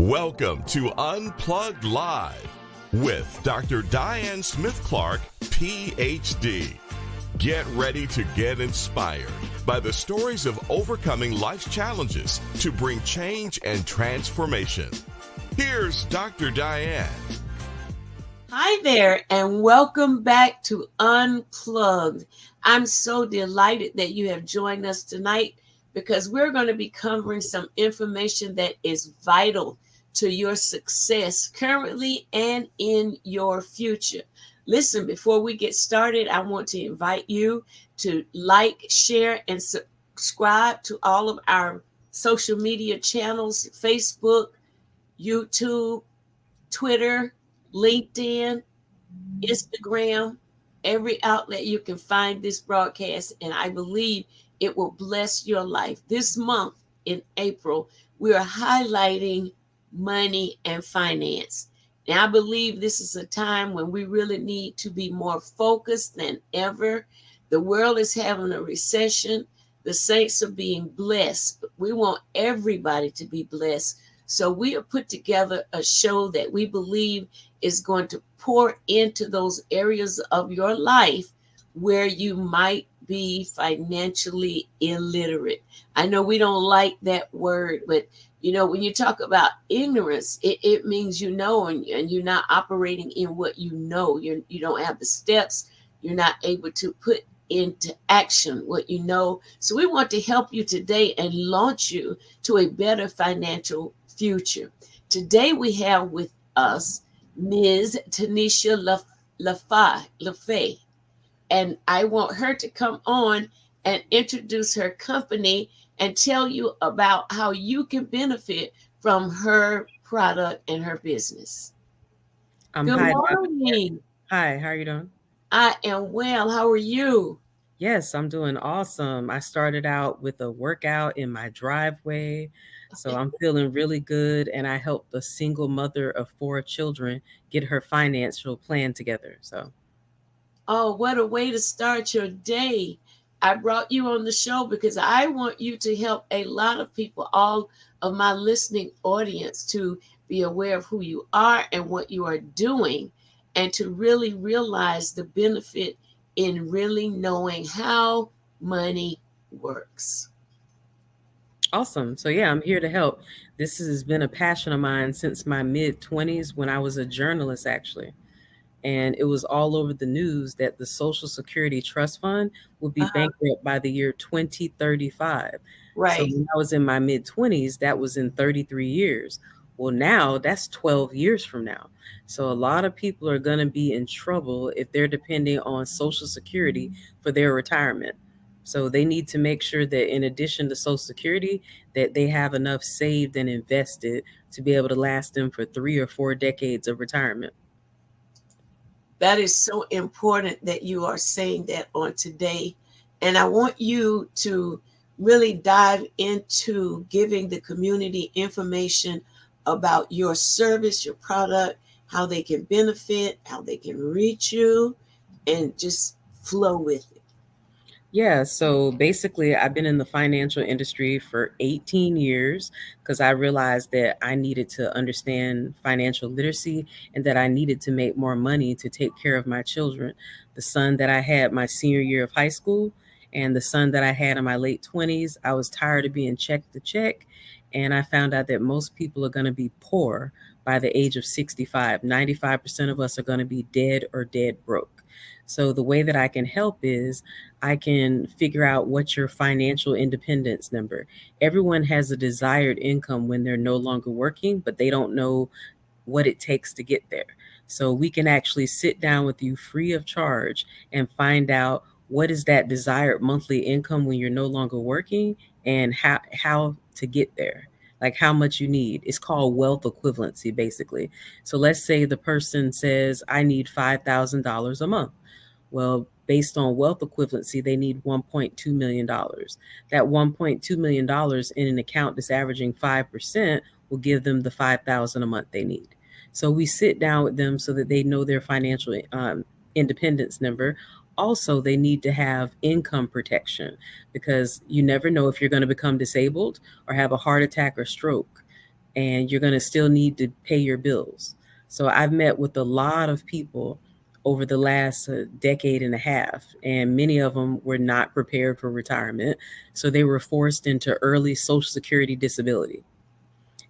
Welcome to Unplugged Live with Dr. Diane Smith-Clark, PhD. Get ready to get inspired by the stories of overcoming life's challenges to bring change and transformation. Here's Dr. Diane. Hi there, and welcome back to Unplugged. I'm so delighted that you have joined us tonight because we're going to be covering some information that is vital to your success currently and in your future. Listen, before we get started, I want to invite you to like, share, and subscribe to all of our social media channels: Facebook, YouTube, Twitter, LinkedIn, Instagram, every outlet you can find this broadcast, and I believe it will bless your life. This month in April, we are highlighting money and finance. Now, I believe this is a time when we really need to be more focused than ever. The world is having a recession. The saints are being blessed, but we want everybody to be blessed. So we have put together a show that we believe is going to pour into those areas of your life where you might be financially illiterate. I know we don't like that word, but you know, when you talk about ignorance, it means you know, and you're not operating in what you know. You don't have the steps. You're not able to put into action what you know. So we want to help you today and launch you to a better financial future. Today we have with us Ms. Tanisha LaFay, and I want her to come on and introduce her company and tell you about how you can benefit from her product and her business. Good morning. Hi, how are you doing? I am well. How are you? Yes, I'm doing awesome. I started out with a workout in my driveway, so I'm feeling really good. And I helped a single mother of 4 children get her financial plan together. Oh, what a way to start your day. I brought you on the show because I want you to help a lot of people, all of my listening audience, to be aware of who you are and what you are doing, and to really realize the benefit in really knowing how money works. Awesome. So yeah, I'm here to help. This has been a passion of mine since my mid-20s when I was a journalist, actually. And it was all over the news that the Social Security Trust Fund would be bankrupt by the year 2035. So Right. when I was in my mid-20s, that was in 33 years. Well, now that's 12 years from now. So a lot of people are going to be in trouble if they're depending on Social Security for their retirement. So they need to make sure that in addition to Social Security, that they have enough saved and invested to be able to last them for 3 or 4 decades of retirement. That is so important that you are saying that on today. And I want you to really dive into giving the community information about your service, your product, how they can benefit, how they can reach you, and just flow with it. Yeah, so basically, I've been in the financial industry for 18 years because I realized that I needed to understand financial literacy and that I needed to make more money to take care of my children. The son that I had my senior year of high school and the son that I had in my late 20s, I was tired of being check to check. And I found out that most people are going to be poor by the age of 65. 95% of us are going to be dead or dead broke. So the way that I can help is I can figure out what's your financial independence number. Everyone has a desired income when they're no longer working, but they don't know what it takes to get there. So we can actually sit down with you free of charge and find out what is that desired monthly income when you're no longer working and how to get there. Like how much you need. It's called wealth equivalency, basically. So let's say the person says, I need $5,000 a month. Well, based on wealth equivalency, they need $1.2 million. That $1.2 million in an account that's averaging 5% will give them the $5,000 a month they need. So we sit down with them so that they know their financial independence number. Also, they need to have income protection because you never know if you're going to become disabled or have a heart attack or stroke. and you're going to still need to pay your bills. So I've met with a lot of people over the last decade and a half, and many of them were not prepared for retirement. So they were forced into early Social Security disability.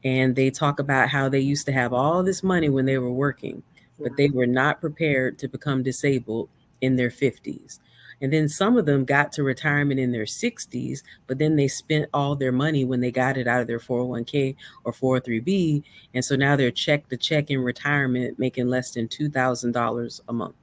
And they talk about how they used to have all this money when they were working, but they were not prepared to become disabled in their 50s. And then some of them got to retirement in their 60s, but then they spent all their money when they got it out of their 401k or 403b. And so now they're check to check in retirement, making less than $2,000 a month.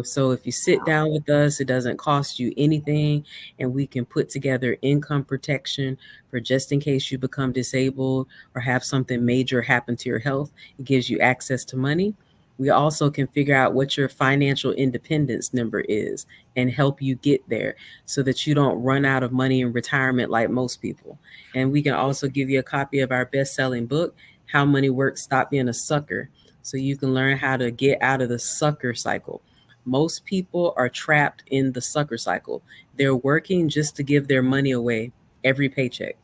So if you sit down with us, it doesn't cost you anything, and we can put together income protection for just in case you become disabled or have something major happen to your health. It gives you access to money. We also can figure out what your financial independence number is and help you get there so that you don't run out of money in retirement like most people. And we can also give you a copy of our best-selling book, How Money Works, Stop Being a Sucker, so you can learn how to get out of the sucker cycle. Most people are trapped in the sucker cycle. They're working just to give their money away every paycheck.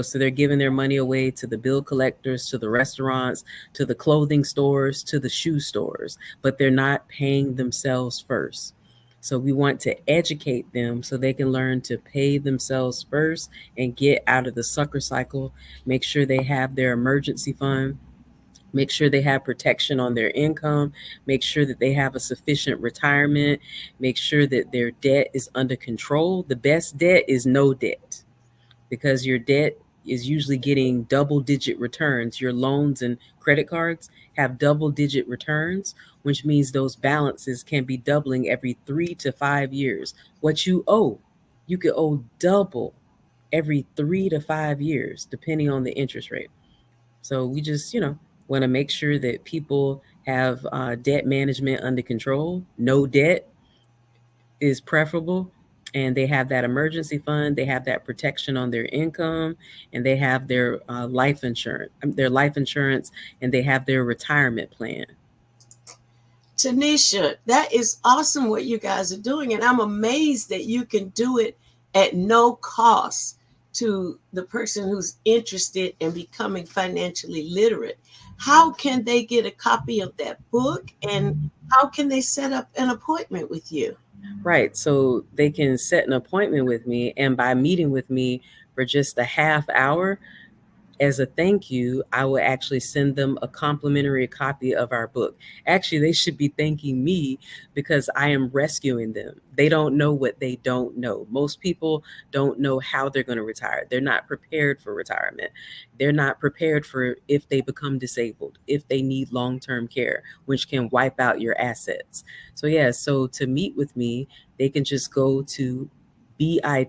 So they're giving their money away to the bill collectors, to the restaurants, to the clothing stores, to the shoe stores, but they're not paying themselves first. So we want to educate them so they can learn to pay themselves first and get out of the sucker cycle. Make sure they have their emergency fund. Make sure they have protection on their income. Make sure that they have a sufficient retirement. Make sure that their debt is under control. The best debt is no debt, because your debt is usually getting double-digit returns. Your loans and credit cards have double-digit returns, which means those balances can be doubling every 3 to 5 years. What you owe, you could owe double every 3 to 5 years, depending on the interest rate. So we just, want to make sure that people have debt management under control. No debt is preferable. And they have that emergency fund, they have that protection on their income, and they have their life insurance, and they have their retirement plan. Tanisha, that is awesome what you guys are doing. And I'm amazed that you can do it at no cost to the person who's interested in becoming financially literate. How can they get a copy of that book, and how can they set up an appointment with you? Right. So they can set an appointment with me, and by meeting with me for just a half hour, as a thank you, I will actually send them a complimentary copy of our book. Actually, they should be thanking me because I am rescuing them. They don't know what they don't know. Most people don't know how they're going to retire. They're not prepared for retirement. They're not prepared for if they become disabled, if they need long-term care, which can wipe out your assets. So to meet with me, they can just go to bit.ly/book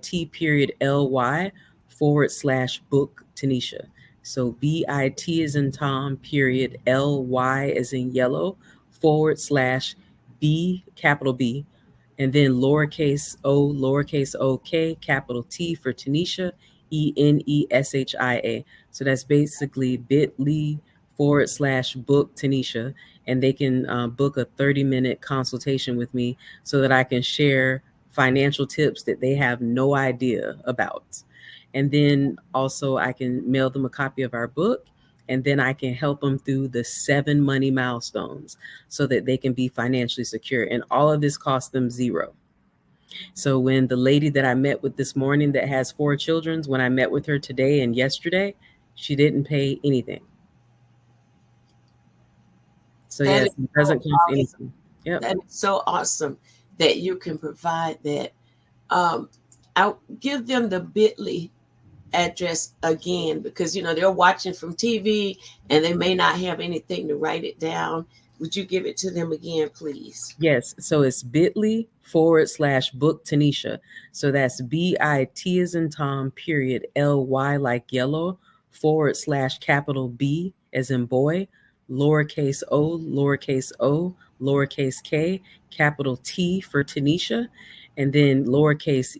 Tanisha. So BIT is in Tom, period, LY is in yellow, /B, capital B, and then lowercase OK, capital T for Tanisha, ENESHIA. So that's basically bit.ly/book Tanisha. And they can book a 30-minute consultation with me so that I can share financial tips that they have no idea about. And then also I can mail them a copy of our book, and then I can help them through the 7 money milestones so that they can be financially secure. And all of this costs them zero. So when the lady that I met with this morning that has 4 children, when I met with her today and yesterday, she didn't pay anything. So That yes, it doesn't so cost awesome. anything. Yep. That is so awesome that you can provide that. I'll give them the bit.ly address again, because they're watching from TV and they may not have anything to write it down. Would you give it to them again, please? Yes. So it's bit.ly/book Tanisha. So that's BIT as in Tom, period, LY like yellow, / capital B as in boy, lowercase o, lowercase k, capital T for Tanisha, and then lowercase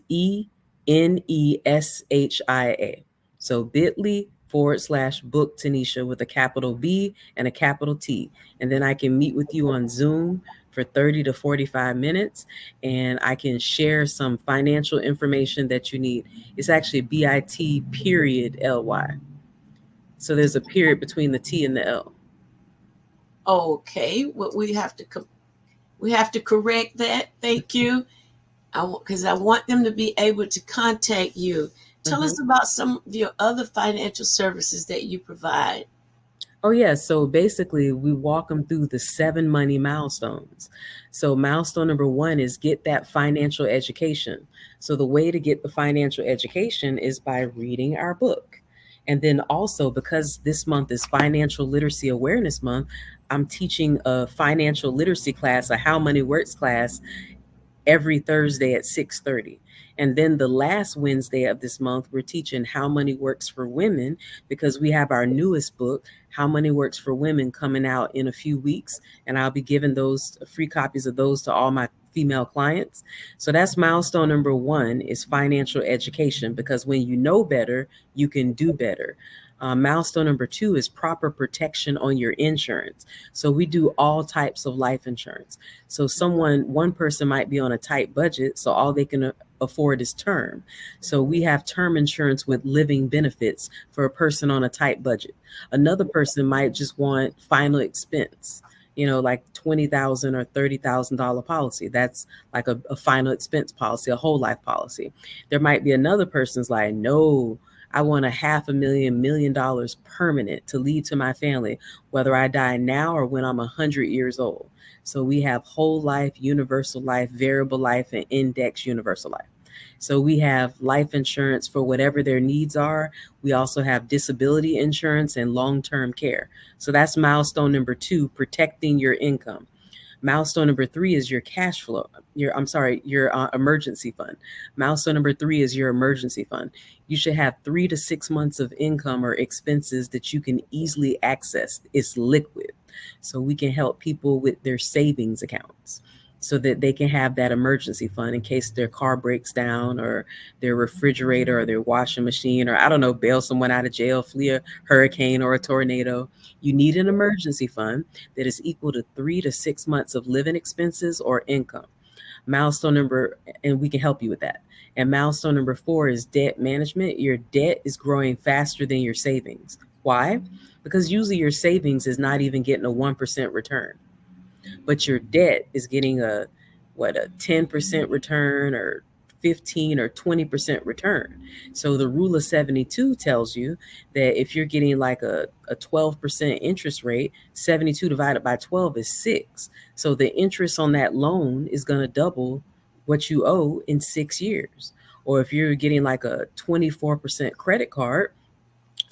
ENESHIA. So bit.ly/book Tanisha with a capital B and a capital T. And then I can meet with you on Zoom for 30 to 45 minutes, and I can share some financial information that you need. It's actually BIT period LY. So there's a period between the T and the L. Okay, well, we have to correct that. Thank you. Because I want them to be able to contact you. Tell Mhm. us about some of your other financial services that you provide. Oh, yeah. So basically, we walk them through the 7 money milestones. So, milestone number one is get that financial education. So, the way to get the financial education is by reading our book. And then also, because this month is Financial Literacy Awareness Month, I'm teaching a financial literacy class, a How Money Works class, every Thursday at 6:30. And then the last Wednesday of this month, we're teaching How Money Works for Women because we have our newest book, How Money Works for Women, coming out in a few weeks. And I'll be giving those free copies of those to all my female clients. So that's milestone number one is financial education, because when you know better, you can do better. Milestone number two is proper protection on your insurance. So we do all types of life insurance. So one person might be on a tight budget, so all they can afford is term. So we have term insurance with living benefits for a person on a tight budget. Another person might just want final expense, like 20,000 or $30,000 policy. That's like a final expense policy, a whole life policy. There might be another person's like, no, I want $500,000 permanent to leave to my family, whether I die now or when I'm 100 years old. So we have whole life, universal life, variable life, and index universal life. So we have life insurance for whatever their needs are. We also have disability insurance and long-term care. So that's milestone number two, protecting your income. Milestone number three is your cash flow. Your emergency fund. Milestone number three is your emergency fund. You should have 3 to 6 months of income or expenses that you can easily access. It's liquid. So we can help people with their savings accounts so that they can have that emergency fund in case their car breaks down or their refrigerator or their washing machine, or I don't know, bail someone out of jail, flee a hurricane or a tornado. You need an emergency fund that is equal to 3 to 6 months of living expenses or income. Milestone number, and we can help you with that. And milestone number four is debt management. Your debt is growing faster than your savings. Why? Because usually your savings is not even getting a 1% return, but your debt is getting a 10% return or 15 or 20% return. So the rule of 72 tells you that if you're getting like a 12% interest rate, 72 divided by 12 is 6. So the interest on that loan is going to double what you owe in 6 years. Or if you're getting like a 24% credit card,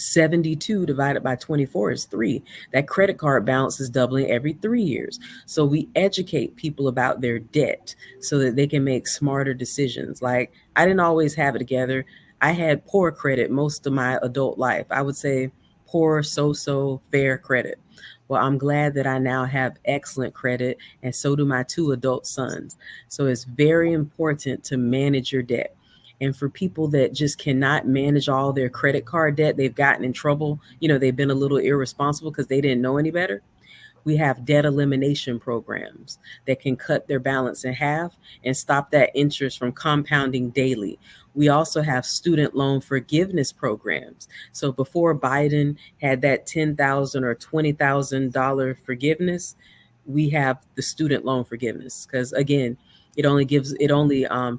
72 divided by 24 is 3. That credit card balance is doubling every 3 years. So we educate people about their debt so that they can make smarter decisions. Like, I didn't always have it together. I had poor credit most of my adult life. I would say poor, so fair credit. Well, I'm glad that I now have excellent credit, and so do my 2 adult sons. So it's very important to manage your debt. And for people that just cannot manage all their credit card debt, they've gotten in trouble. They've been a little irresponsible because they didn't know any better. We have debt elimination programs that can cut their balance in half and stop that interest from compounding daily. We also have student loan forgiveness programs. So before Biden had that $10,000 or $20,000 forgiveness, we have the student loan forgiveness because, again, it only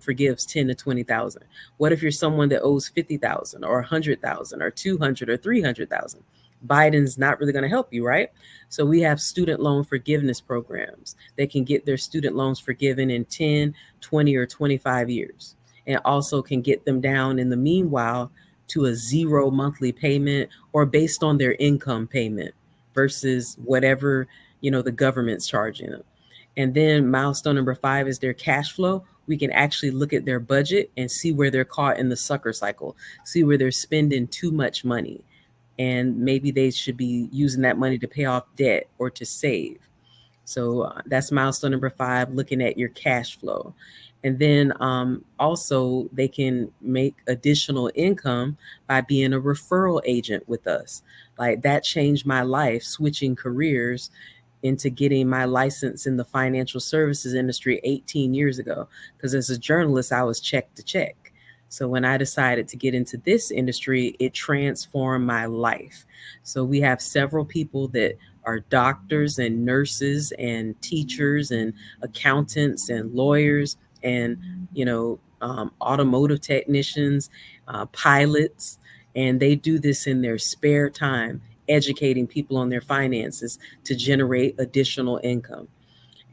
forgives 10 to 20,000. What if you're someone that owes 50,000 or 100,000 or 200 or 300,000? Biden's not really going to help you, right? So we have student loan forgiveness programs. They can get their student loans forgiven in 10, 20, or 25 years, and also can get them down in the meanwhile to a zero monthly payment or based on their income payment versus whatever, the government's charging them. And then milestone number five is their cash flow. We can actually look at their budget and see where they're caught in the sucker cycle, see where they're spending too much money. And maybe they should be using that money to pay off debt or to save. So that's milestone number five, looking at your cash flow. And then also, they can make additional income by being a referral agent with us. Like, that changed my life, switching careers into getting my license in the financial services industry 18 years ago. Because as a journalist, I was check to check. So when I decided to get into this industry, it transformed my life. So we have several people that are doctors and nurses and teachers and accountants and lawyers and automotive technicians, pilots, and they do this in their spare time, educating people on their finances to generate additional income.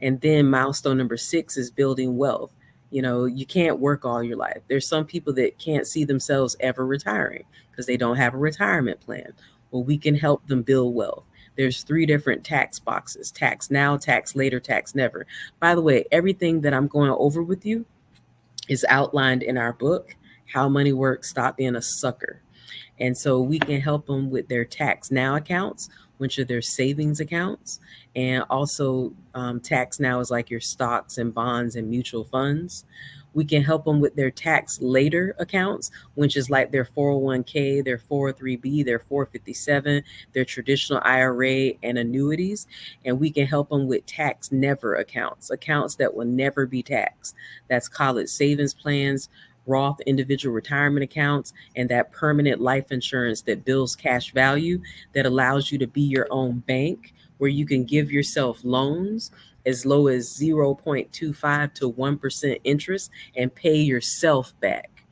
And then milestone number 6 is building wealth. You can't work all your life. There's some people that can't see themselves ever retiring because they don't have a retirement plan. Well, we can help them build wealth. There's 3 different tax boxes: tax now, tax later, tax never. By the way, everything that I'm going over with you is outlined in our book, How Money Works, Stop Being a Sucker. And so we can help them with their tax now accounts, which are their savings accounts. And also, tax now is like your stocks and bonds and mutual funds. We can help them with their tax later accounts, which is like their 401k, their 403b, their 457, their traditional IRA and annuities. And we can help them with tax never accounts, accounts that will never be taxed. That's college savings plans, Roth individual retirement accounts, and that permanent life insurance that builds cash value, that allows you to be your own bank, where you can give yourself loans as low as 0.25 to 1% interest and pay yourself back.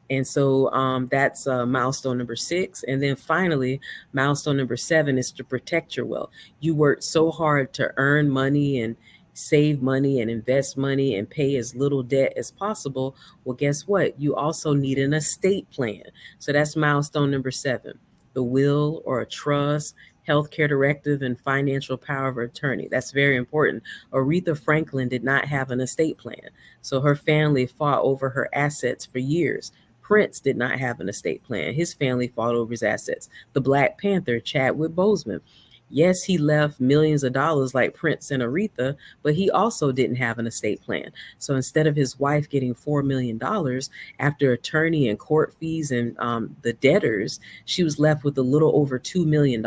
And so that's milestone number 6. And then finally, milestone number 7 is to protect your wealth. You worked so hard to earn money and save money and invest money and pay as little debt as possible. Well, guess what? You also need an estate plan. So that's milestone number 7, the will or a trust, healthcare directive, and financial power of attorney. That's very important. Aretha Franklin did not have an estate plan, so her family fought over her assets for years. Prince did not have an estate plan. His family fought over his assets. The Black Panther, Chadwick Boseman, yes, he left millions of dollars like Prince and Aretha, but he also didn't have an estate plan. So instead of his wife getting $4 million after attorney and court fees and the debtors, she was left with a little over $2 million.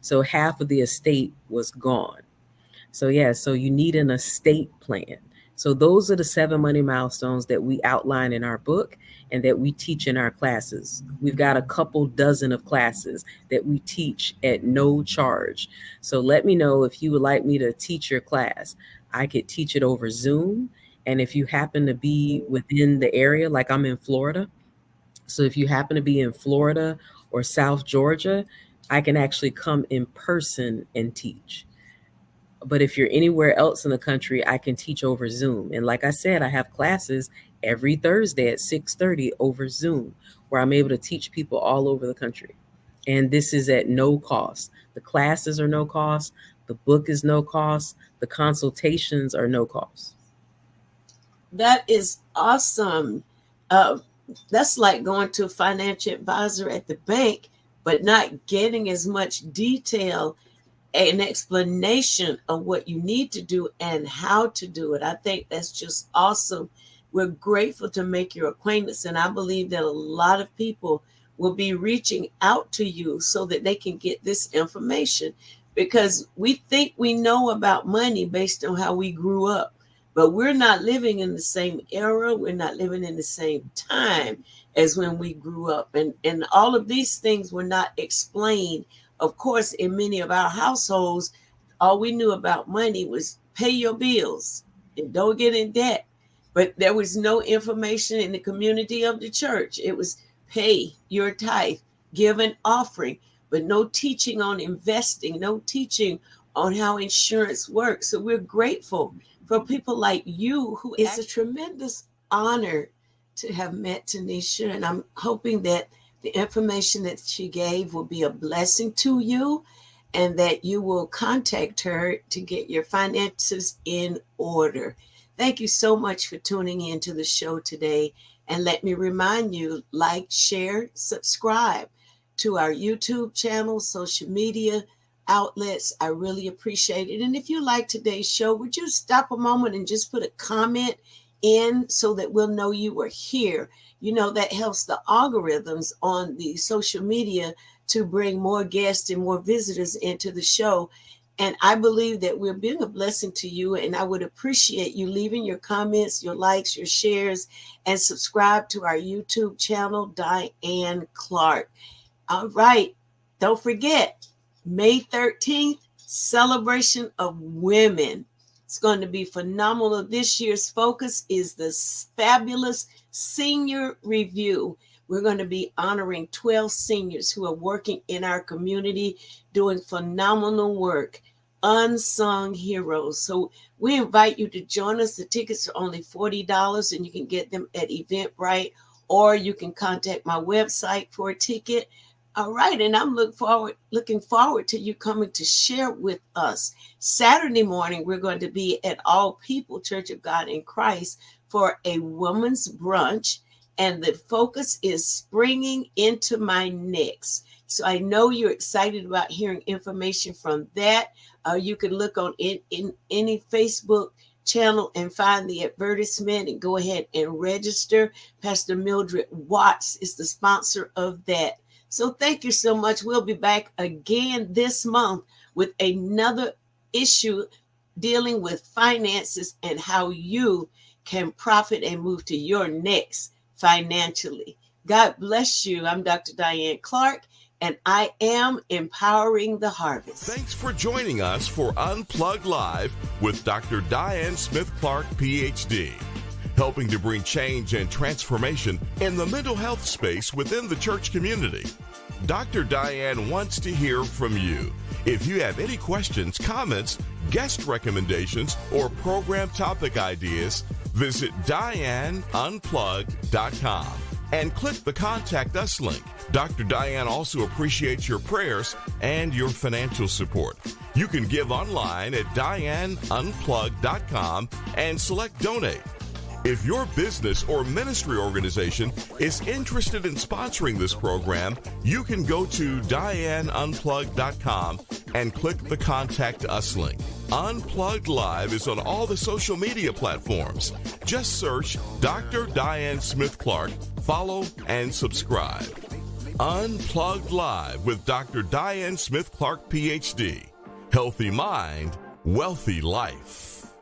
So half of the estate was gone. So so you need an estate plan. So those are the 7 money milestones that we outline in our book and that we teach in our classes. We've got a couple dozen of classes that we teach at no charge. So let me know if you would like me to teach your class. I could teach it over Zoom. And if you happen to be within the area, like I'm in Florida, so if you happen to be in Florida or South Georgia, I can actually come in person and teach. But if you're anywhere else in the country, I can teach over Zoom. And like I said, I have classes every Thursday at 6:30 over Zoom, where I'm able to teach people all over the country. And this is at no cost. The classes are no cost. The book is no cost. The consultations are no cost. That is awesome. That's like going to a financial advisor at the bank, but not getting as much detail, an explanation of what you need to do and how to do it. I think that's just awesome. We're grateful to make your acquaintance, and I believe that a lot of people will be reaching out to you so that they can get this information, because we think we know about money based on how we grew up, but we're not living in the same era. We're not living in the same time as when we grew up, and all of these things were not explained. Of course, in many of our households, all we knew about money was pay your bills and don't get in debt. But there was no information in the community of the church. It was pay your tithe, give an offering, but no teaching on investing, no teaching on how insurance works. So we're grateful for people like you, who is a tremendous honor to have met Tanisha. And I'm hoping that the information that she gave will be a blessing to you, and that you will contact her to get your finances in order. Thank you so much for tuning in to the show today. And let me remind you, like, share, subscribe to our YouTube channel, social media outlets. I really appreciate it. And if you like today's show, would you stop a moment and just put a comment in so that we'll know you were here? You know, that helps the algorithms on the social media to bring more guests and more visitors into the show. And I believe that we're being a blessing to you. And I would appreciate you leaving your comments, your likes, your shares, and subscribe to our YouTube channel, Diane Clark. All right. Don't forget, May 13th, celebration of women. It's going to be phenomenal. This year's focus is the fabulous senior review. We're going to be honoring 12 seniors who are working in our community, doing phenomenal work, unsung heroes. So we invite you to join us. The tickets are only $40, and you can get them at Eventbrite, or you can contact my website for a ticket. All right, and I'm looking forward to you coming to share with us. Saturday morning, we're going to be at All People Church of God in Christ for a women's brunch, and the focus is springing into my next. So I know you're excited about hearing information from that. You can look on in any Facebook channel and find the advertisement and go ahead and register. Pastor Mildred Watts is the sponsor of that. So thank you so much. We'll be back again this month with another issue dealing with finances and how you can profit and move to your next financially. God bless you. I'm Dr. Diane Clark, and I am empowering the harvest. Thanks for joining us for Unplugged Live with Dr. Diane Smith Clark, PhD. Helping to bring change and transformation in the mental health space within the church community. Dr. Diane wants to hear from you. If you have any questions, comments, guest recommendations, or program topic ideas, visit DianeUnplugged.com and click the Contact Us link. Dr. Diane also appreciates your prayers and your financial support. You can give online at DianeUnplugged.com and select Donate. If your business or ministry organization is interested in sponsoring this program, you can go to DianeUnplugged.com and click the Contact Us link. Unplugged Live is on all the social media platforms. Just search Dr. Diane Smith Clark, follow, and subscribe. Unplugged Live with Dr. Diane Smith Clark, PhD. Healthy mind, wealthy life.